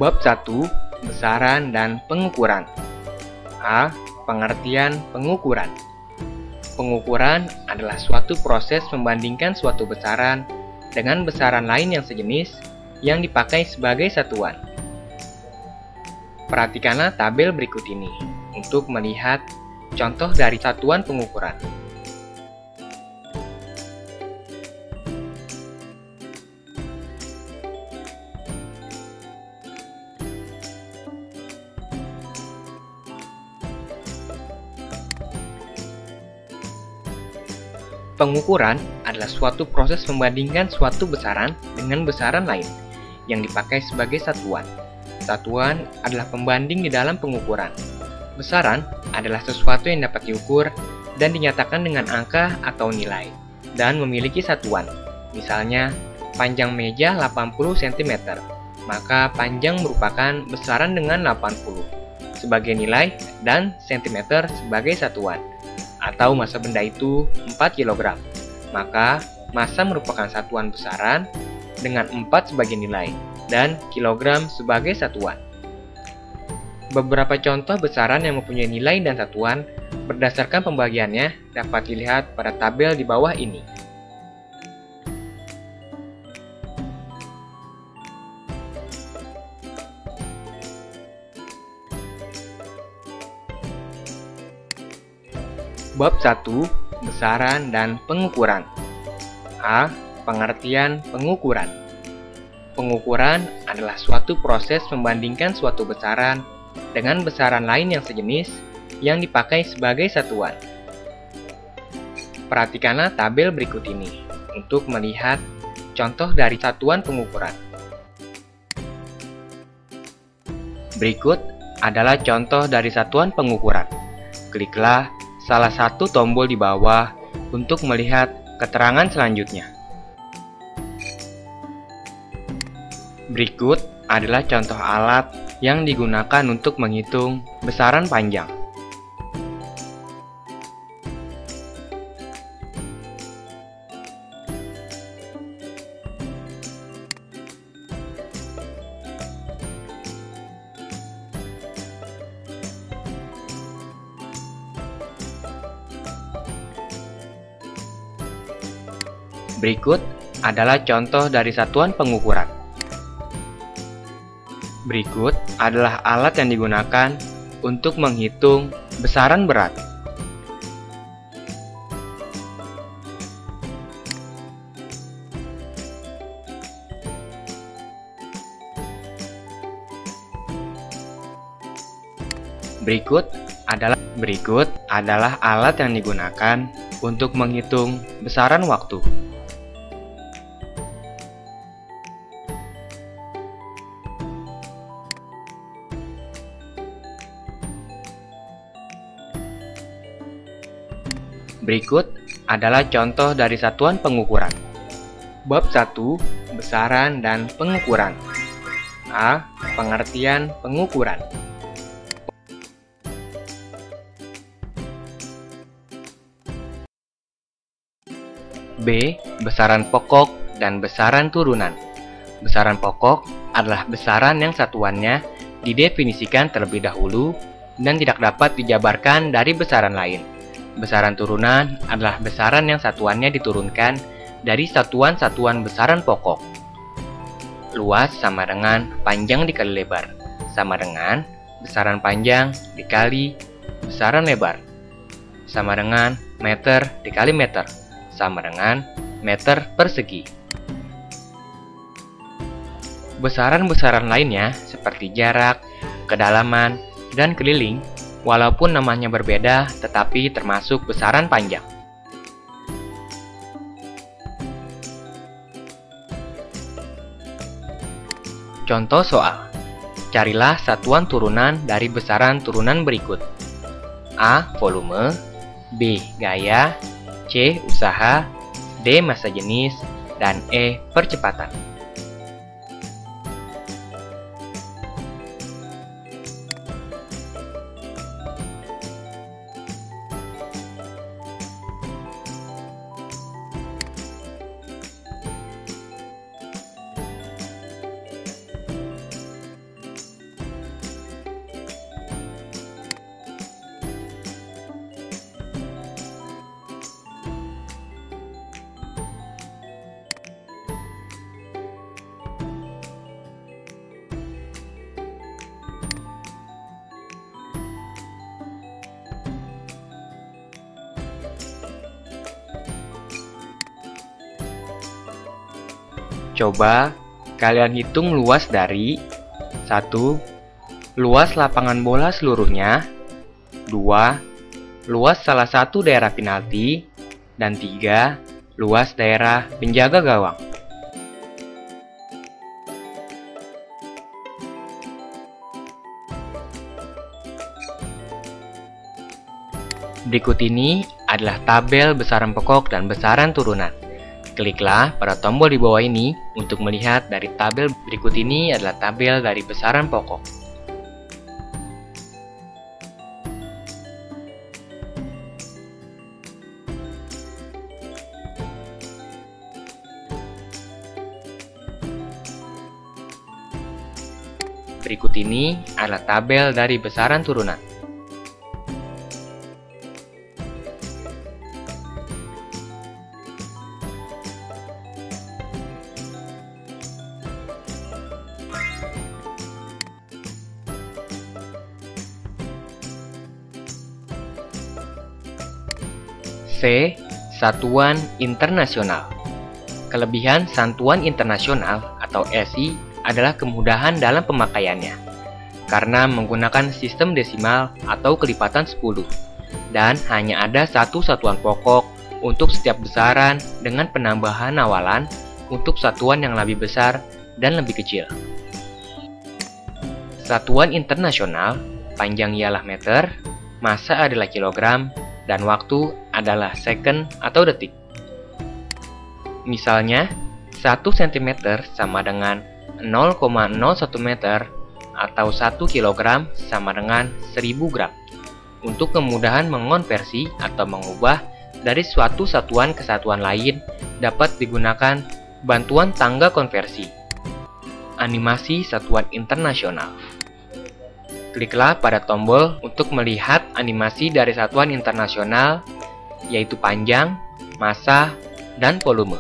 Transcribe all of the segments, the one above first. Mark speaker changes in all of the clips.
Speaker 1: Bab 1. Besaran dan pengukuran. A. Pengertian pengukuran. Pengukuran adalah suatu proses membandingkan suatu besaran dengan besaran lain yang sejenis yang dipakai sebagai satuan. Perhatikanlah tabel berikut ini untuk melihat contoh dari satuan pengukuran. Pengukuran adalah suatu proses membandingkan suatu besaran dengan besaran lain yang dipakai sebagai satuan. Satuan adalah pembanding di dalam pengukuran. Besaran adalah sesuatu yang dapat diukur dan dinyatakan dengan angka atau nilai dan memiliki satuan. Misalnya, panjang meja 80 cm, maka panjang merupakan besaran dengan 80 sebagai nilai dan cm sebagai satuan. Atau massa benda itu 4 kg, maka massa merupakan satuan besaran dengan 4 sebagai nilai dan kilogram sebagai satuan. Beberapa contoh besaran yang mempunyai nilai dan satuan berdasarkan pembagiannya dapat dilihat pada tabel di bawah ini. Bab 1. Besaran dan pengukuran. A. Pengertian pengukuran. Pengukuran adalah suatu proses membandingkan suatu besaran dengan besaran lain yang sejenis yang dipakai sebagai satuan. Perhatikanlah tabel berikut ini untuk melihat contoh dari satuan pengukuran. Berikut adalah contoh dari satuan pengukuran. Kliklah salah satu tombol di bawah untuk melihat keterangan selanjutnya. Berikut adalah contoh alat yang digunakan untuk menghitung besaran panjang. Berikut adalah contoh dari satuan pengukuran. Berikut adalah alat yang digunakan untuk menghitung besaran berat. Berikut adalah alat yang digunakan untuk menghitung besaran waktu. Berikut adalah contoh dari satuan pengukuran. Bab 1. Besaran dan pengukuran. A. Pengertian pengukuran. B. Besaran pokok dan besaran turunan. Besaran pokok adalah besaran yang satuannya didefinisikan terlebih dahulu dan tidak dapat dijabarkan dari besaran lain. Besaran turunan adalah besaran yang satuannya diturunkan dari satuan-satuan besaran pokok. Luas sama dengan panjang dikali lebar, sama dengan besaran panjang dikali besaran lebar, sama dengan meter dikali meter, sama dengan meter persegi. Besaran-besaran lainnya seperti jarak, kedalaman, dan keliling walaupun namanya berbeda, tetapi termasuk besaran panjang. Contoh soal. Carilah satuan turunan dari besaran turunan berikut. A. Volume, B. Gaya, C. Usaha, D. Massa jenis, dan E. Percepatan. Coba kalian hitung luas dari 1. Luas lapangan bola seluruhnya, 2. Luas salah satu daerah penalti, dan 3. Luas daerah penjaga gawang. Berikut ini adalah tabel besaran pokok dan besaran turunan. Kliklah pada tombol di bawah ini untuk melihat dari tabel. Berikut ini adalah tabel dari besaran pokok. Berikut ini adalah tabel dari besaran turunan. C. Satuan internasional. Kelebihan satuan internasional atau SI adalah kemudahan dalam pemakaiannya, karena menggunakan sistem desimal atau kelipatan 10, dan hanya ada satu satuan pokok untuk setiap besaran dengan penambahan awalan untuk satuan yang lebih besar dan lebih kecil. Satuan internasional, panjang ialah meter, massa adalah kilogram, dan waktu adalah second atau detik. Misalnya, 1 cm sama dengan 0,01 meter atau 1 kg sama dengan 1000 gram. Untuk kemudahan mengonversi atau mengubah dari suatu satuan ke satuan lain dapat digunakan bantuan tangga konversi. Animasi satuan internasional. Kliklah pada tombol untuk melihat animasi dari satuan internasional, yaitu panjang, massa, dan volume.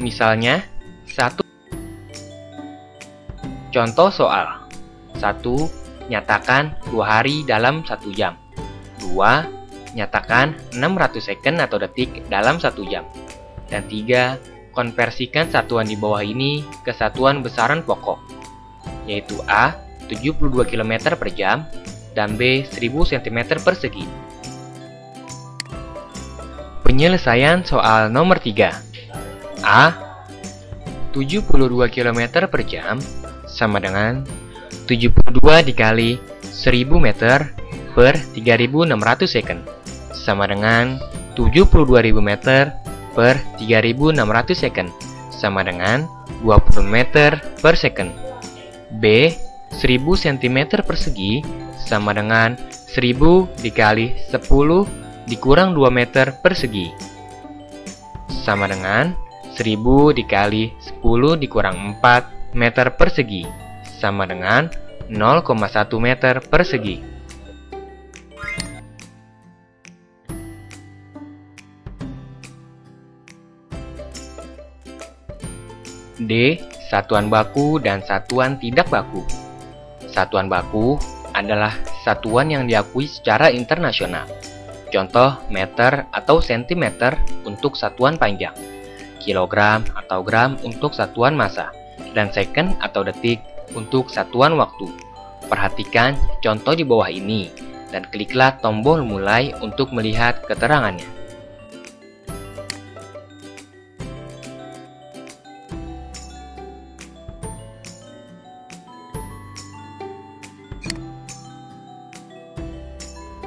Speaker 1: Misalnya, 1. Contoh soal. 1. Nyatakan 2 hari dalam 1 jam. 2. Nyatakan 600 second atau detik dalam 1 jam. Dan 3. Konversikan satuan di bawah ini ke satuan besaran pokok, yaitu A. 72 km per jam dan B. 1000 cm persegi. Penyelesaian soal nomor 3. A. 72 km per jam sama dengan 72 dikali 1000 meter per 3600 second sama dengan 72.000 meter per 3600 second sama dengan 20 meter per second. B. 1000 cm persegi sama dengan 1000 dikali 10 dikurang 2 meter persegi sama dengan 1000 dikali 10 dikurang 4 meter persegi sama dengan 0,1 meter persegi. D. Satuan baku dan satuan tidak baku. Satuan baku adalah satuan yang diakui secara internasional. Contoh meter atau sentimeter untuk satuan panjang, kilogram atau gram untuk satuan massa, dan second atau detik untuk satuan waktu. Perhatikan contoh di bawah ini dan kliklah tombol mulai untuk melihat keterangannya.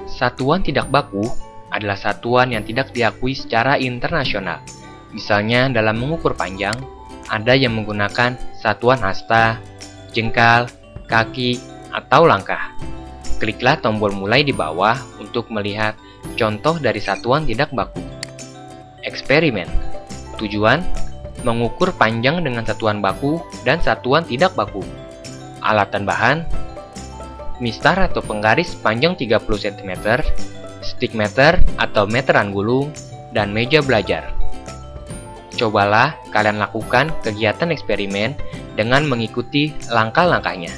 Speaker 1: Satuan tidak baku adalah satuan yang tidak diakui secara internasional. Misalnya dalam mengukur panjang, ada yang menggunakan satuan hasta, jengkal, kaki, atau langkah. Kliklah tombol mulai di bawah untuk melihat contoh dari satuan tidak baku. Eksperimen. Tujuan: mengukur panjang dengan satuan baku dan satuan tidak baku. Alat dan bahan: mistar atau penggaris panjang 30 cm, stick meter atau meteran gulung, dan meja belajar. Cobalah kalian lakukan kegiatan eksperimen dengan mengikuti langkah-langkahnya.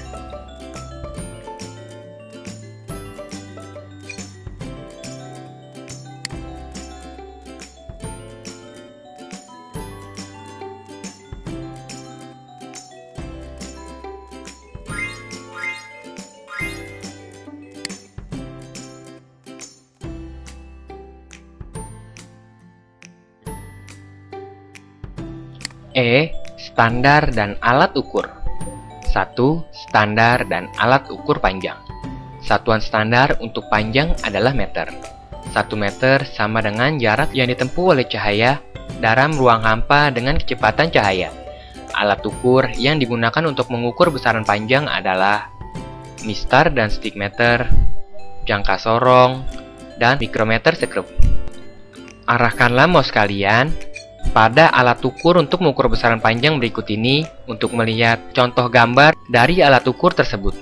Speaker 1: Standar dan alat ukur. 1. Standar dan alat ukur panjang. Satuan standar untuk panjang adalah meter. 1 meter sama dengan jarak yang ditempuh oleh cahaya dalam ruang hampa dengan kecepatan cahaya. Alat ukur yang digunakan untuk mengukur besaran panjang adalah mistar dan stigmeter, jangka sorong, dan mikrometer sekrup. Arahkanlah mouse kalian pada alat ukur untuk mengukur besaran panjang berikut ini untuk melihat contoh gambar dari alat ukur tersebut.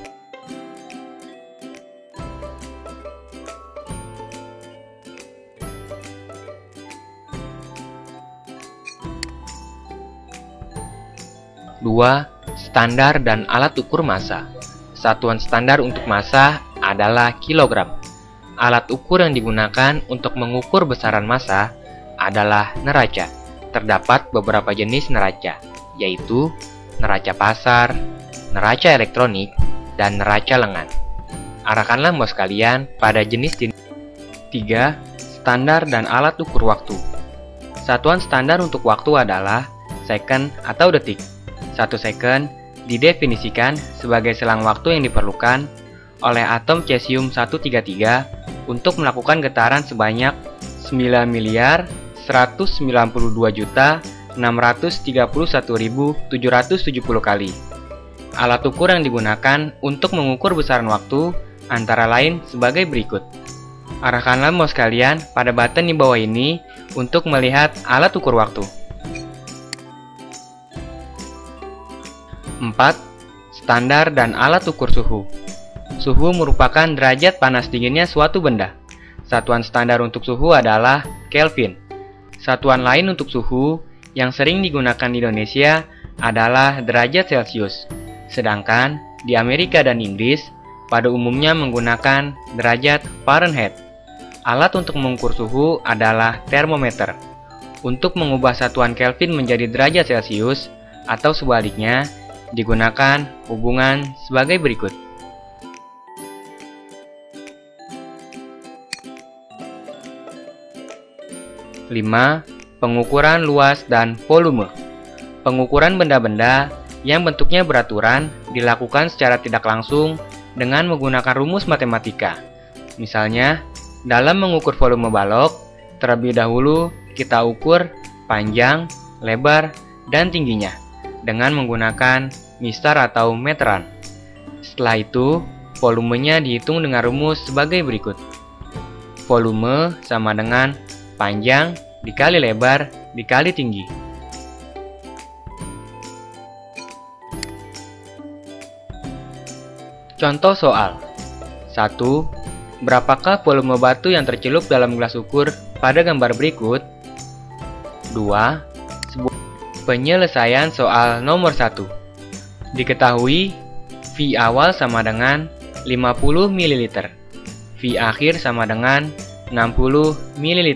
Speaker 1: Dua, standar dan alat ukur massa. Satuan standar untuk massa adalah kilogram. Alat ukur yang digunakan untuk mengukur besaran massa adalah neraca. Terdapat beberapa jenis neraca, yaitu neraca pasar, neraca elektronik, dan neraca lengan. Arahkanlah mouse kalian pada jenis-jenis. 3. Standar dan alat ukur waktu. Satuan standar untuk waktu adalah second atau detik. 1 second didefinisikan sebagai selang waktu yang diperlukan oleh atom cesium-133 untuk melakukan getaran sebanyak 9.192.631.770 kali. Alat ukur yang digunakan untuk mengukur besaran waktu antara lain sebagai berikut. Arahkanlah mouse kalian pada button di bawah ini untuk melihat alat ukur waktu. 4. Standar dan alat ukur suhu. Suhu merupakan derajat panas dinginnya suatu benda. Satuan standar untuk suhu adalah Kelvin. Satuan lain untuk suhu yang sering digunakan di Indonesia adalah derajat Celcius. Sedangkan di Amerika dan Inggris pada umumnya menggunakan derajat Fahrenheit. Alat untuk mengukur suhu adalah termometer. Untuk mengubah satuan Kelvin menjadi derajat Celcius atau sebaliknya, digunakan hubungan sebagai berikut. 5. Pengukuran luas dan volume. Pengukuran benda-benda yang bentuknya beraturan dilakukan secara tidak langsung dengan menggunakan rumus matematika. Misalnya, dalam mengukur volume balok, terlebih dahulu kita ukur panjang, lebar, dan tingginya dengan menggunakan mistar atau meteran. Setelah itu, volumenya dihitung dengan rumus sebagai berikut. Volume sama dengan panjang dikali lebar dikali tinggi. Contoh soal. 1. Berapakah volume batu yang tercelup dalam gelas ukur pada gambar berikut? 2. Penyelesaian soal nomor 1. Diketahui V awal sama dengan 50 ml. V akhir sama dengan 60 ml.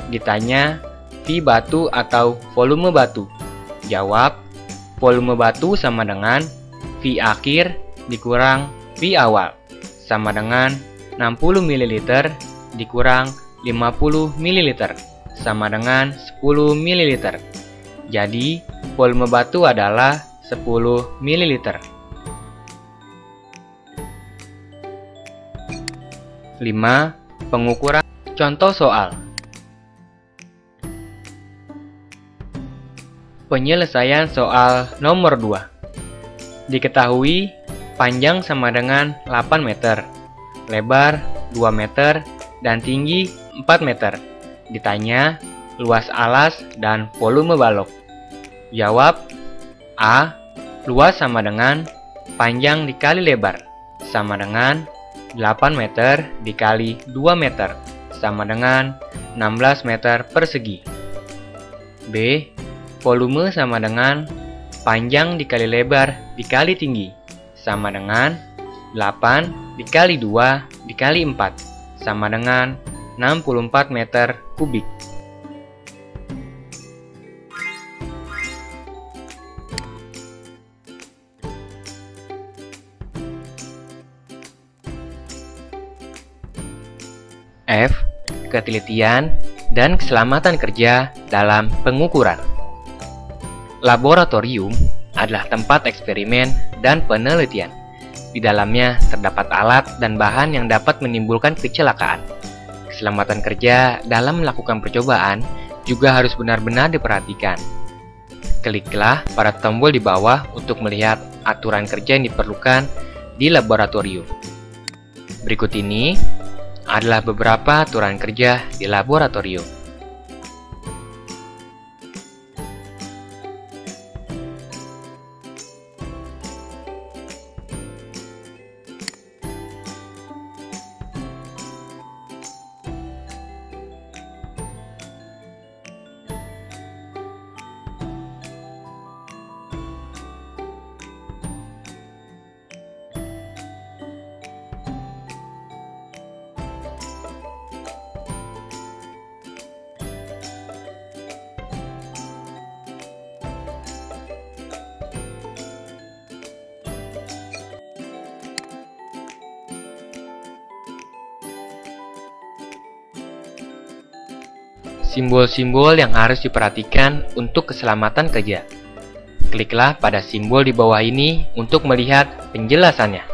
Speaker 1: Ditanya V batu atau volume batu. Jawab, volume batu sama dengan V akhir dikurang V awal sama dengan 60 ml dikurang 50 ml sama dengan 10 ml. Jadi, volume batu adalah 10 ml. 5. Pengukuran. Contoh soal. Penyelesaian soal nomor 2. Diketahui panjang sama dengan 8 meter, lebar 2 meter, dan tinggi 4 meter. Ditanya luas alas dan volume balok. Jawab, A. Luas sama dengan panjang dikali lebar sama dengan 8 meter dikali 2 meter sama dengan 16 meter persegi. B. volume sama dengan panjang dikali lebar dikali tinggi, sama dengan 8 dikali 2 dikali 4, sama dengan 64 meter kubik. F. Ketelitian dan keselamatan kerja dalam pengukuran. Laboratorium adalah tempat eksperimen dan penelitian. Di dalamnya terdapat alat dan bahan yang dapat menimbulkan kecelakaan. Keselamatan kerja dalam melakukan percobaan juga harus benar-benar diperhatikan. Kliklah pada tombol di bawah untuk melihat aturan kerja yang diperlukan di laboratorium. Berikut ini adalah beberapa aturan kerja di laboratorium. Simbol-simbol yang harus diperhatikan untuk keselamatan kerja. Kliklah pada simbol di bawah ini untuk melihat penjelasannya.